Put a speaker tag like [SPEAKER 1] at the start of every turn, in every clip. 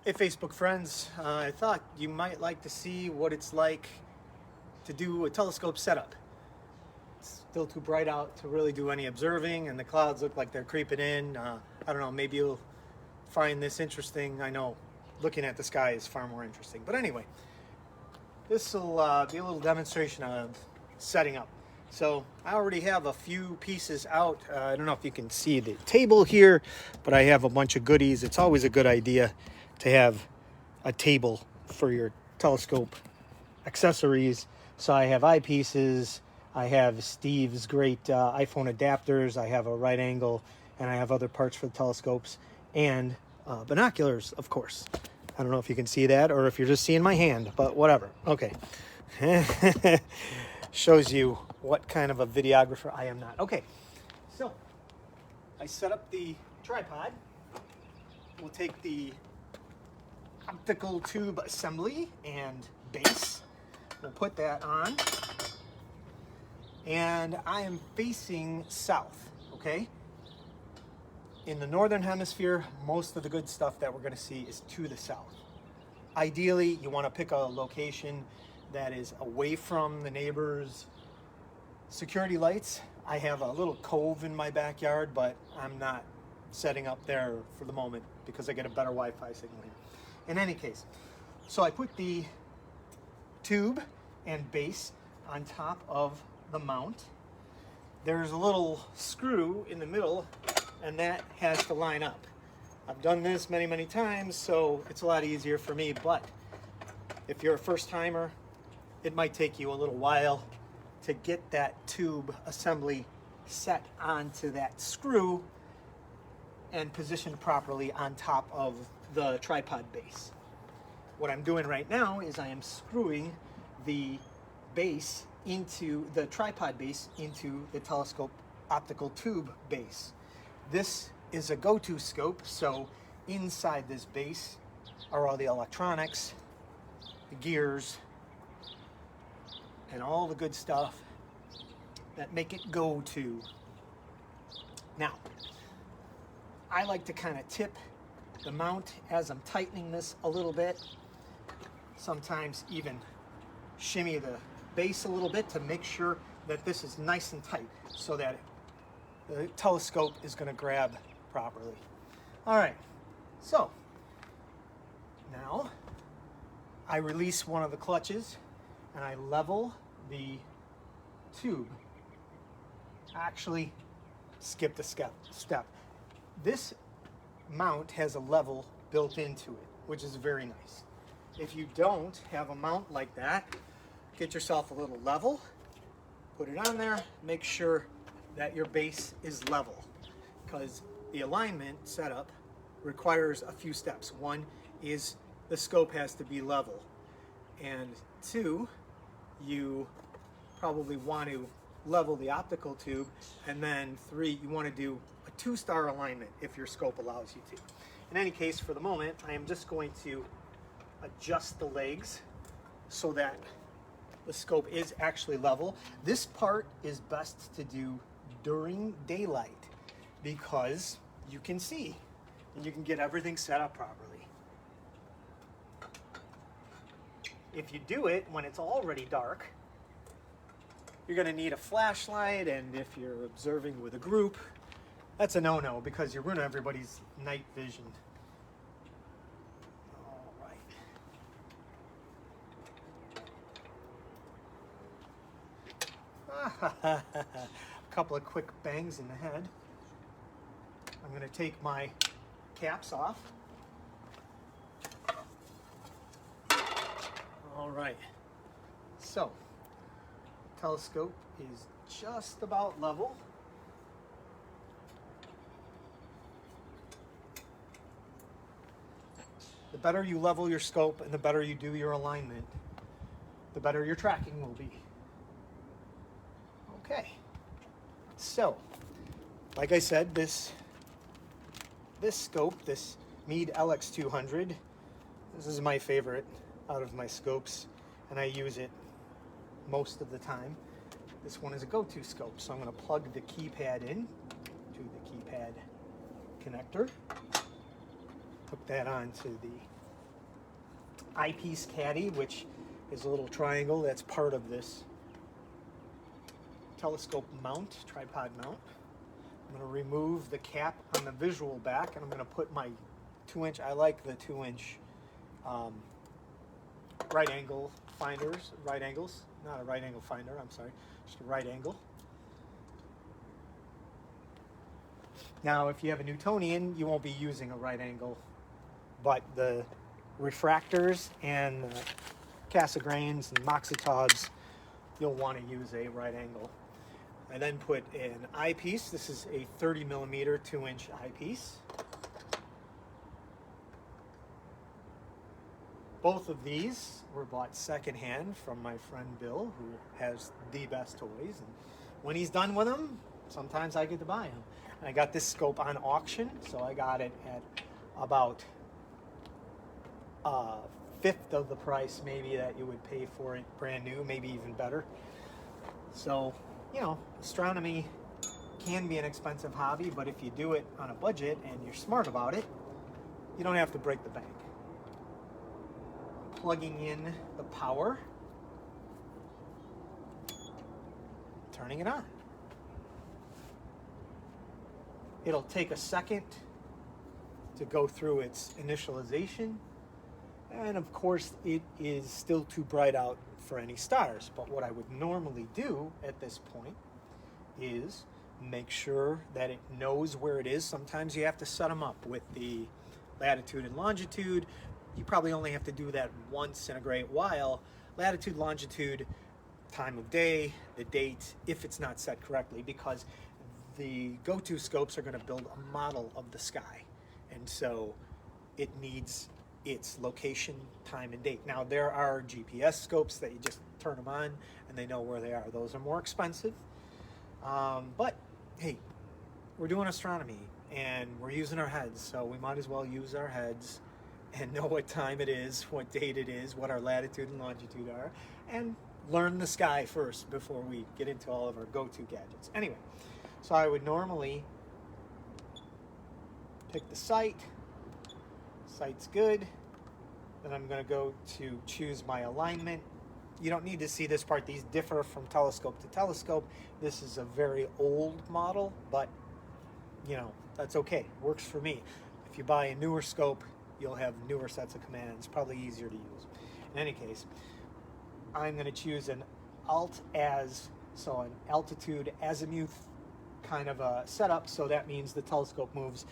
[SPEAKER 1] Hey Facebook friends, I thought you might like to see what it's like to do a telescope setup. It's still too bright out to really do any observing, and the clouds look like they're creeping in. I don't know, maybe you'll find this interesting. I know looking at the sky is far more interesting. But anyway, this will be a little demonstration of setting up. So I already have a few pieces out. I don't know if you can see the table here, but I have a bunch of goodies. It's always a good idea to have a table for your telescope accessories. So I have eyepieces, I have Steve's great iPhone adapters, I have a right angle, and I have other parts for the telescopes, and binoculars, of course. I don't know if you can see that or if you're just seeing my hand, but whatever. Okay. Shows you what kind of a videographer I am not. Okay, so I set up the tripod. We'll take the optical tube assembly and base. We'll put that on. And I am facing south, okay? In the northern hemisphere, most of the good stuff that we're going to see is to the south. Ideally, you want to pick a location that is away from the neighbors' security lights. I have a little cove in my backyard, but I'm not setting up there for the moment because I get a better Wi-Fi signal here. In any case, so I put the tube and base on top of the mount. There's a little screw in the middle, and that has to line up. I've done this many, many times, so it's a lot easier for me, but if you're a first timer, it might take you a little while to get that tube assembly set onto that screw and positioned properly on top of the tripod base. What I'm doing right now is I am screwing the base into the tripod base into the telescope optical tube base. This is a go-to scope, so inside this base are all the electronics, the gears, and all the good stuff that make it go to. Now, I like to kind of tip the mount as I'm tightening this a little bit. Sometimes even shimmy the base a little bit to make sure that this is nice and tight so that the telescope is going to grab properly. All right, so now I release one of the clutches and I level the tube. Actually, skipped a step. This mount has a level built into it, which is very nice. If you don't have a mount like that, get yourself a little level, put it on there, make sure that your base is level, because the alignment setup requires a few steps. One is the scope has to be level, and two, you probably want to level the optical tube, and then three, you want to do a 2-star alignment if your scope allows you to. In any case, for the moment, I am just going to adjust the legs so that the scope is actually level. This part is best to do during daylight because you can see and you can get everything set up properly. If you do it when it's already dark, you're going to need a flashlight, and if you're observing with a group, that's a no-no because you ruin everybody's night vision. All right. A couple of quick bangs in the head. I'm going to take my caps off. All right. So, telescope is just about level. The better you level your scope and the better you do your alignment, the better your tracking will be. Okay, so like I said, this scope, this Meade LX200, this is my favorite out of my scopes, and I use it most of the time. This one is a go-to scope, so I'm going to plug the keypad in to the keypad connector, hook that onto the eyepiece caddy, which is a little triangle that's part of this telescope mount, tripod mount. I'm going to remove the cap on the visual back, and I'm going to put my 2-inch, I like the 2-inch right angles, not a right angle finder, I'm sorry, just a right angle. Now, if you have a Newtonian, you won't be using a right angle, but the refractors and the Cassegrains and Moxitauds, you'll want to use a right angle. I then put an eyepiece. This is a 30mm 2-inch eyepiece. Both of these were bought secondhand from my friend Bill, who has the best toys. And when he's done with them, sometimes I get to buy them. And I got this scope on auction, so I got it at about a fifth of the price maybe that you would pay for it brand new, maybe even better. So, you know, astronomy can be an expensive hobby, but if you do it on a budget and you're smart about it, you don't have to break the bank. Plugging in the power, turning it on. It'll take a second to go through its initialization, and of course it is still too bright out for any stars. But what I would normally do at this point is make sure that it knows where it is. Sometimes you have to set them up with the latitude and longitude. You probably only have to do that once in a great while. Latitude, longitude, time of day, the date, if it's not set correctly, because the go-to scopes are going to build a model of the sky. And so it needs its location, time, and date. Now, there are GPS scopes that you just turn them on and they know where they are. Those are more expensive. But hey, we're doing astronomy and we're using our heads, so we might as well use our heads and know what time it is, what date it is, what our latitude and longitude are, and learn the sky first before we get into all of our go-to gadgets. Anyway, so I would normally pick the site. Site's good. Then I'm going to go to choose my alignment. You don't need to see this part. These differ from telescope to telescope. This is a very old model, but you know, that's okay. Works for me. If you buy a newer scope, you'll have newer sets of commands, probably easier to use. In any case, I'm going to choose an alt-az, so an altitude azimuth kind of a setup. So that means the telescope moves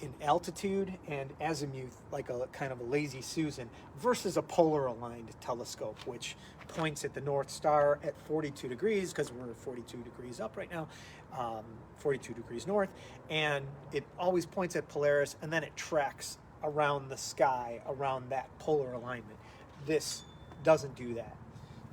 [SPEAKER 1] in altitude and azimuth like a kind of a lazy Susan, versus a polar aligned telescope, which points at the North Star at 42 degrees, because we're 42 degrees up right now, 42 degrees north, and it always points at Polaris, and then it tracks around the sky around that polar alignment. This doesn't do that.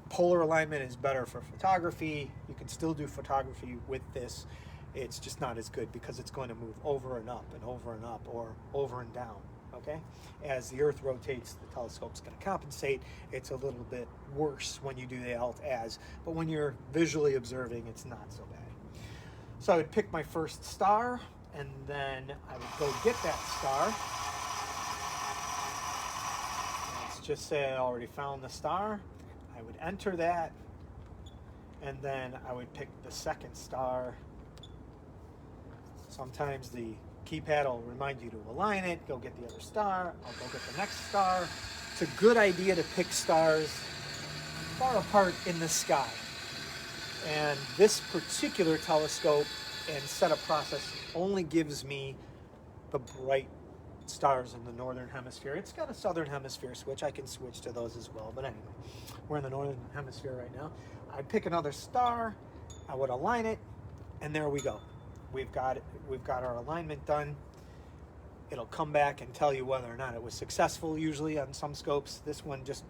[SPEAKER 1] Polar alignment is better for photography. You can still do photography with this. It's just not as good because it's going to move over and up and over and up, or over and down, okay? As the Earth rotates, the telescope's going to compensate. It's a little bit worse when you do the alt-az, but when you're visually observing, it's not so bad. So I would pick my first star, and then I would go get that star. Let's just say I already found the star. I would enter that, and then I would pick the second star. Sometimes the keypad will remind you to align it, go get the other star, I'll go get the next star. It's a good idea to pick stars far apart in the sky. And this particular telescope and setup process only gives me the bright stars in the northern hemisphere. It's got a southern hemisphere switch. I can switch to those as well. But anyway, we're in the northern hemisphere right now. I'd pick another star, I would align it, and there we go. We've got our alignment done. It'll come back and tell you whether or not it was successful. Usually on some scopes, this one just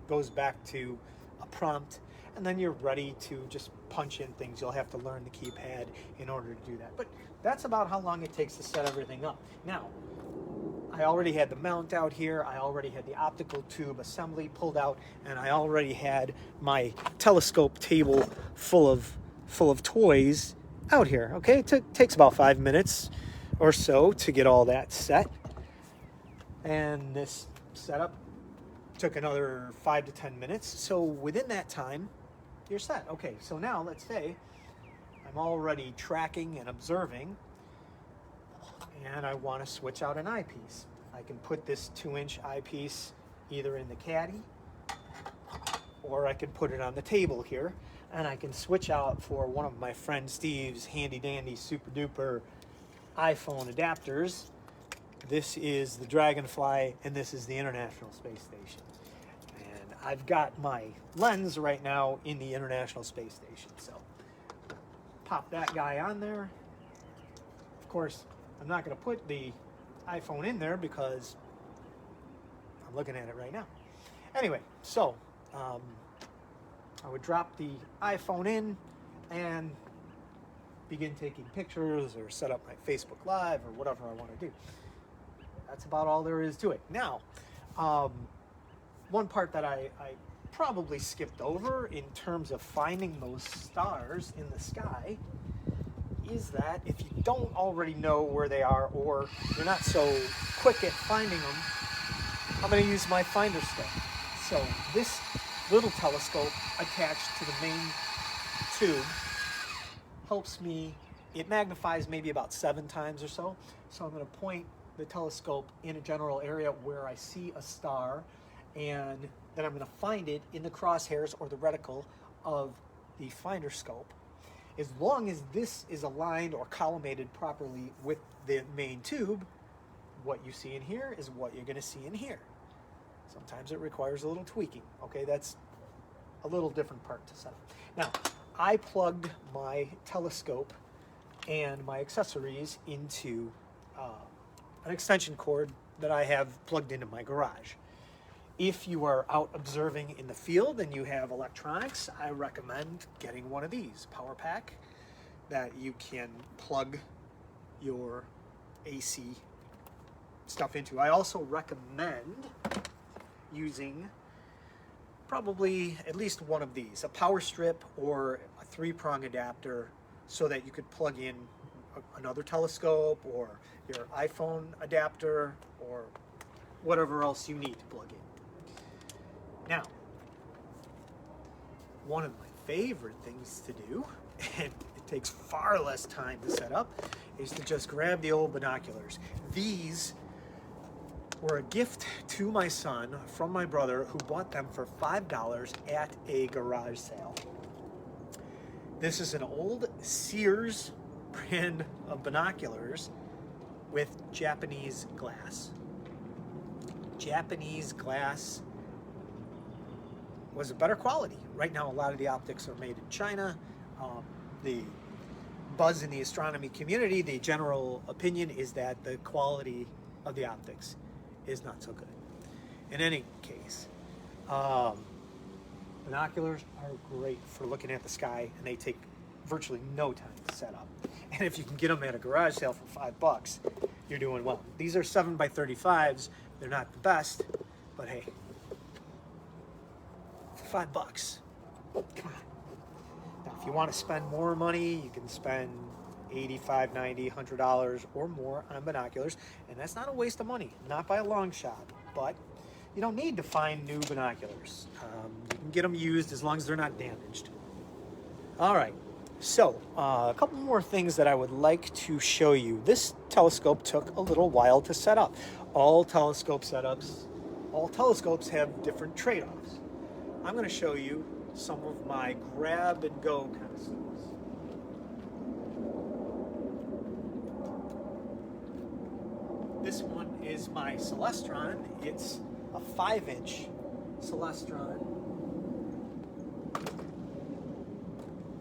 [SPEAKER 1] goes back to a prompt, and then you're ready to just punch in things. You'll have to learn the keypad in order to do that. But that's about how long it takes to set everything up. Now, I already had the mount out here. I already had the optical tube assembly pulled out, and I already had my telescope table full of toys out here. Okay, it takes about 5 minutes or so to get all that set. And this setup took another 5 to 10 minutes. So within that time, you're set. Okay, so now let's say I'm already tracking and observing, and I want to switch out an eyepiece. I can put this 2-inch eyepiece either in the caddy, or I can put it on the table here, and I can switch out for one of my friend Steve's handy dandy super duper iPhone adapters. This is the Dragonfly, and this is the International Space Station. And I've got my lens right now in the International Space Station. So pop that guy on there. Of course, I'm not going to put the iPhone in there because I'm looking at it right now. Anyway, so I would drop the iPhone in and begin taking pictures or set up my Facebook Live or whatever I want to do. That's about all there is to it. Now, one part that I probably skipped over in terms of finding those stars in the sky is that if you don't already know where they are, or you're not so quick at finding them, I'm going to use my finder stick. So this little telescope attached to the main tube helps me. It magnifies maybe about 7 times or so. So I'm going to point the telescope in a general area where I see a star, and then I'm going to find it in the crosshairs or the reticle of the finder scope. As long as this is aligned or collimated properly with the main tube, what you see in here is what you're going to see in here. Sometimes it requires a little tweaking. Okay, that's a little different part to set up. Now, I plugged my telescope and my accessories into an extension cord that I have plugged into my garage. If you are out observing in the field and you have electronics, I recommend getting one of these power pack that you can plug your AC stuff into. I also recommend using probably at least one of these, a power strip or a 3-prong adapter, so that you could plug in another telescope or your iPhone adapter or whatever else you need to plug in. Now, one of my favorite things to do, and it takes far less time to set up, is to just grab the old binoculars. These were a gift to my son from my brother, who bought them for $5 at a garage sale. This is an old Sears brand of binoculars with Japanese glass. Japanese glass was a better quality. Right now, a lot of the optics are made in China. The buzz in the astronomy community, the general opinion is that the quality of the optics is not so good. In any case, binoculars are great for looking at the sky, and they take virtually no time to set up. And if you can get them at a garage sale for $5, you're doing well. These are 7x35s. They're not the best, but hey, for $5, come on. Now, if you want to spend more money, you can spend $85, $90, $100 or more on binoculars, and that's not a waste of money, not by a long shot. But you don't need to find new binoculars. You can get them used as long as they're not damaged. All right, so a couple more things that I would like to show you. This telescope took a little while to set up. All telescopes have different trade-offs. I'm going to show you some of my grab and go kind of stuff. This one is my Celestron. It's a 5-inch Celestron.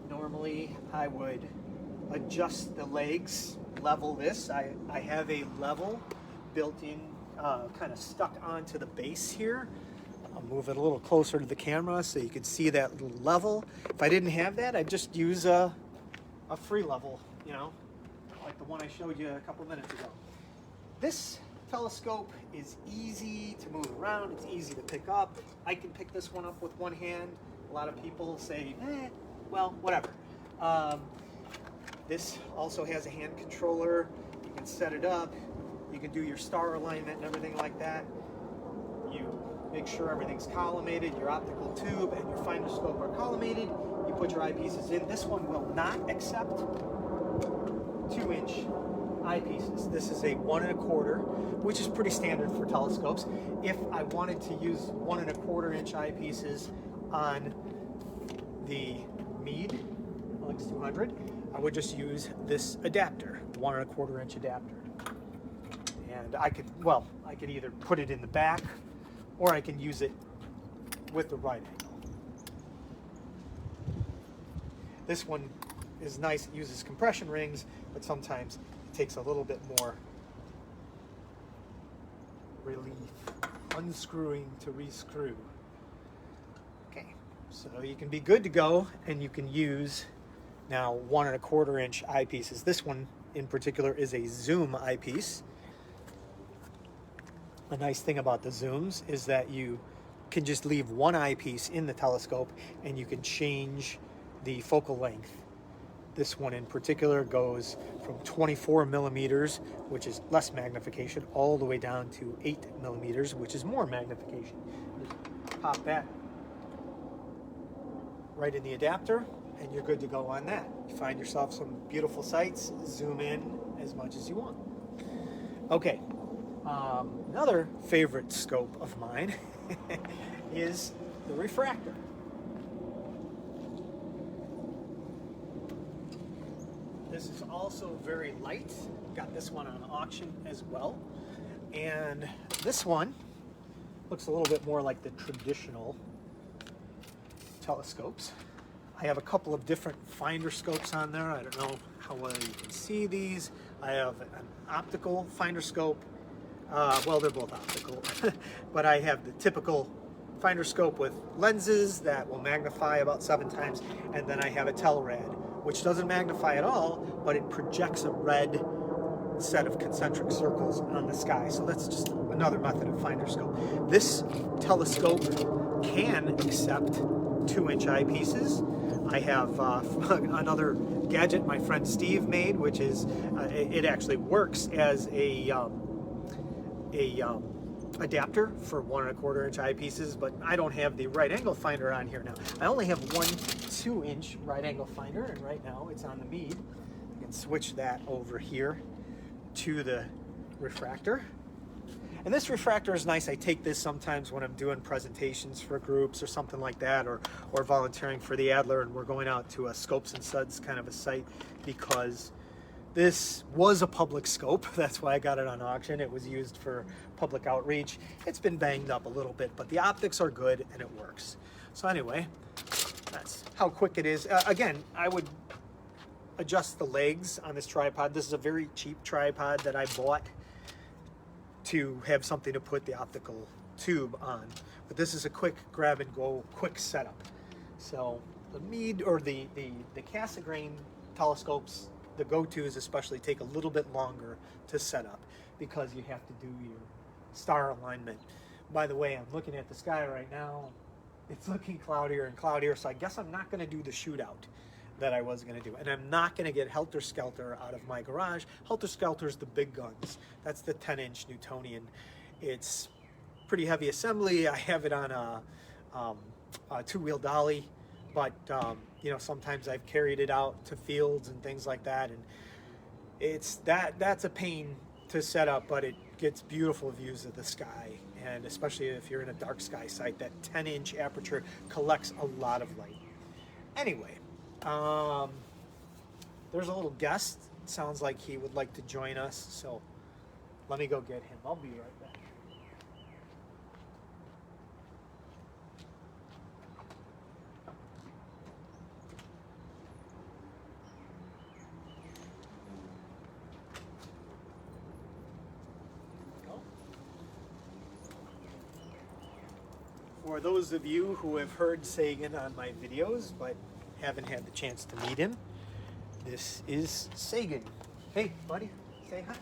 [SPEAKER 1] Normally I would adjust the legs, level this. I have a level built in, kind of stuck onto the base here. I'll move it a little closer to the camera so you can see that little level. If I didn't have that, I'd just use a free level, you know, like the one I showed you a couple minutes ago. This telescope is easy to move around. It's easy to pick up. I can pick this one up with one hand. A lot of people say, well, whatever. This also has a hand controller. You can set it up. You can do your star alignment and everything like that. you make sure everything's collimated, your optical tube and your finder scope are collimated. You put your eyepieces in. This one will not accept 2-inch eyepieces. This is a 1 1/4, which is pretty standard for telescopes. If I wanted to use 1 1/4-inch eyepieces on the Meade LX200, I would just use this adapter, 1 1/4-inch adapter. And I could either put it in the back or I can use it with the right angle. This one is nice, it uses compression rings, but sometimes it takes a little bit more relief, unscrewing to rescrew. Okay, so you can be good to go, and you can use now 1 1/4-inch eyepieces. This one in particular is a zoom eyepiece. The nice thing about the zooms is that you can just leave one eyepiece in the telescope and you can change the focal length. This one in particular goes from 24 millimeters, which is less magnification, all the way down to 8 millimeters, which is more magnification. Just pop that right in the adapter and you're good to go on that. You find yourself some beautiful sights, zoom in as much as you want. Okay. Another favorite scope of mine is the refractor. This is also very light. Got this one on auction as well. And this one looks a little bit more like the traditional telescopes. I have a couple of different finder scopes on there. I don't know how well you can see these. I have an optical finder scope. Well, they're both optical, but I have the typical finder scope with lenses that will magnify about 7 times, and then I have a Telrad, which doesn't magnify at all, but it projects a red set of concentric circles on the sky. So that's just another method of finder scope. This telescope can accept 2-inch eyepieces. I have another gadget my friend Steve made, which is, it actually works as a adapter for 1 1/4-inch eyepieces, but I don't have the right angle finder on here now. I only have one 2-inch right angle finder, and right now it's on the Meade. I can switch that over here to the refractor. And this refractor is nice. I take this sometimes when I'm doing presentations for groups or something like that, or volunteering for the Adler, and we're going out to a Scopes and Suds kind of a site, because this was a public scope. That's why I got it on auction. It was used for public outreach. It's been banged up a little bit, but the optics are good and it works. So anyway, that's how quick it is. Again, I would adjust the legs on this tripod. This is a very cheap tripod that I bought to have something to put the optical tube on. But this is a quick grab and go, quick setup. So the Meade, or the Cassegrain telescopes, the go-tos especially, take a little bit longer to set up because you have to do your star alignment. By the way, I'm looking at the sky right now. It's looking cloudier and cloudier, so I guess I'm not going to do the shootout that I was going to do. And I'm not going to get Helter Skelter out of my garage. Helter Skelter's the big guns. That's the 10-inch Newtonian. It's pretty heavy assembly. I have it on a two-wheel dolly. But you know, sometimes I've carried it out to fields and things like that, and that's a pain to set up, but it gets beautiful views of the sky, and especially if you're in a dark sky site, that 10-inch aperture collects a lot of light. Anyway, there's a little guest. It sounds like he would like to join us, so let me go get him. I'll be right back. For those of you who have heard Sagan on my videos but haven't had the chance to meet him, this is Sagan. Hey, buddy, say hi.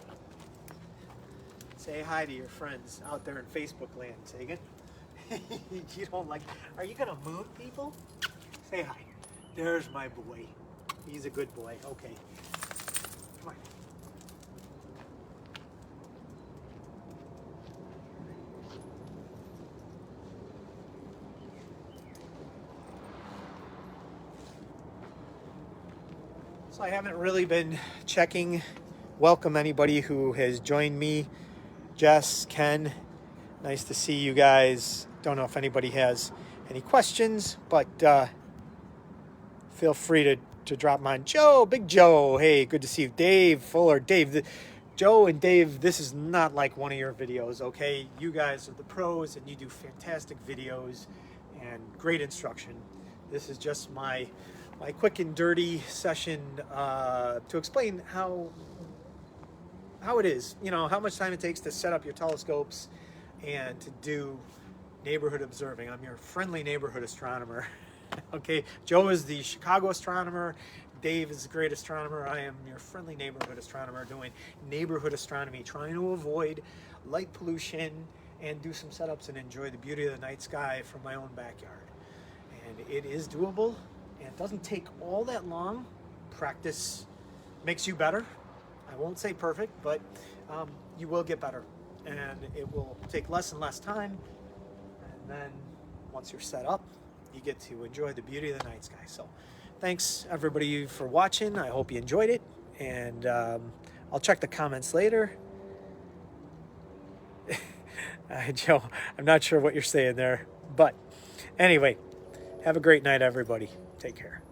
[SPEAKER 1] Say hi to your friends out there in Facebook land, Sagan. You don't like, are you gonna moon people? Say hi. There's my boy. He's a good boy. Okay. Come on. So I haven't really been checking. Welcome anybody who has joined me. Jess, Ken, nice to see you guys. Don't know if anybody has any questions, but feel free to drop mine. Joe, Big Joe, hey, good to see you. Dave Fuller, Dave, Joe and Dave, this is not like one of your videos, okay? You guys are the pros and you do fantastic videos and great instruction. This is just my quick and dirty session to explain how it is, you know, how much time it takes to set up your telescopes and to do neighborhood observing. I'm your friendly neighborhood astronomer. Okay, Joe is the Chicago astronomer. Dave is the great astronomer. I am your friendly neighborhood astronomer doing neighborhood astronomy, trying to avoid light pollution and do some setups and enjoy the beauty of the night sky from my own backyard. And it is doable, and it doesn't take all that long. Practice makes you better. I won't say perfect, but you will get better, and it will take less and less time. And then once you're set up, you get to enjoy the beauty of the night sky. So thanks everybody for watching. I hope you enjoyed it, and I'll check the comments later. Joe, I'm not sure what you're saying there, but anyway, have a great night, everybody. Take care.